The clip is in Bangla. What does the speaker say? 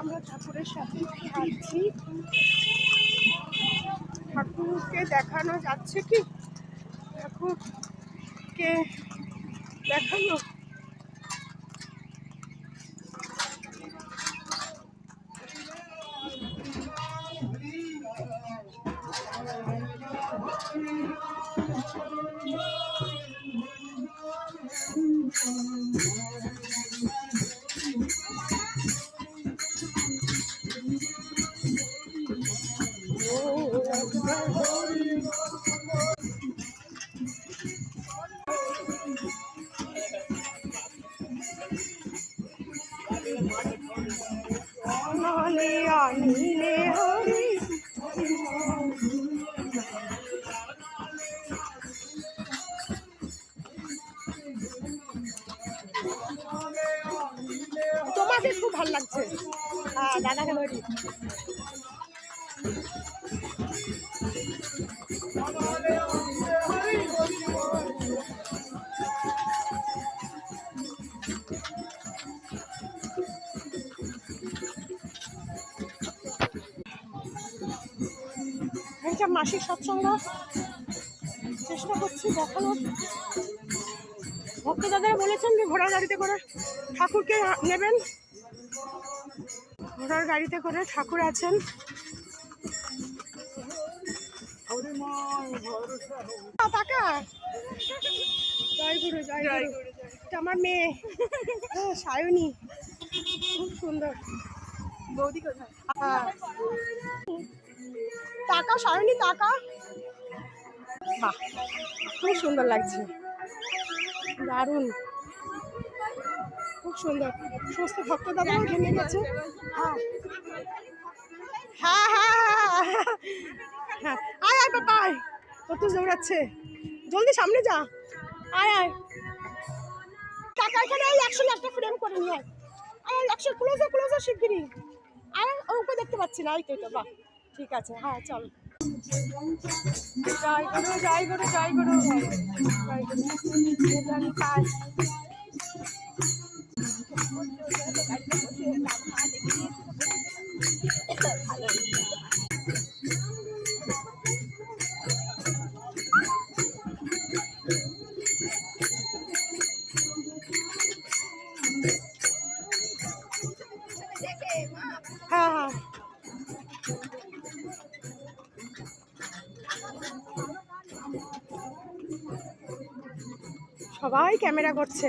আমরা ঠাকুরের সাথে হাঁটছি। ঠাকুরকে দেখানো যাচ্ছে কি? ঠাকুরকে দেখানো আনিলে হরি। তোমাকে খুব ভালো লাগছে। হ্যাঁ, দাদাকে ধরি। এটা মাসিক সৎসঙ্গ, চেষ্টা করছি দেখানোর। ভক্ত দাদারা বলেছেন যে ঘোড়ার গাড়িতে করে ঠাকুরকে নেবেন, ঘোড়ার গাড়িতে করে ঠাকুর আছেন। জয় গুরু, জয় গুরু। এটা আমার মেয়ে সায়নী, খুব সুন্দর। বৌদি কোথায়? টাকা সায়নী, টাকা। বাহ, খুব সুন্দর লাগছে, দারুণ, খুব সুন্দর। সমস্ত ভক্ত দাদাও ঘেমে গেছে। হ্যাঁ হ্যাঁ হ্যাঁ হ্যাঁ, আয় আয় বাবা, আয়, কত দৌড়াচ্ছে, জলদি সামনে যা, আয় আয়। টাকা এখানে একসঙ্গে একটা ফ্রেম করে নিয়ে আয়, একশো ক্লোজে ক্লোজে শিগগিরি আয়। ওকে দেখতে পাচ্ছি না, এই তো এটা, বাহ, ঠিক আছে, হ্যাঁ চল। জয় গুরু, জয় গুরু, জয় গুরু, জয় গুরু। হ্যাঁ হ্যাঁ, সবাই ক্যামেরা করছে।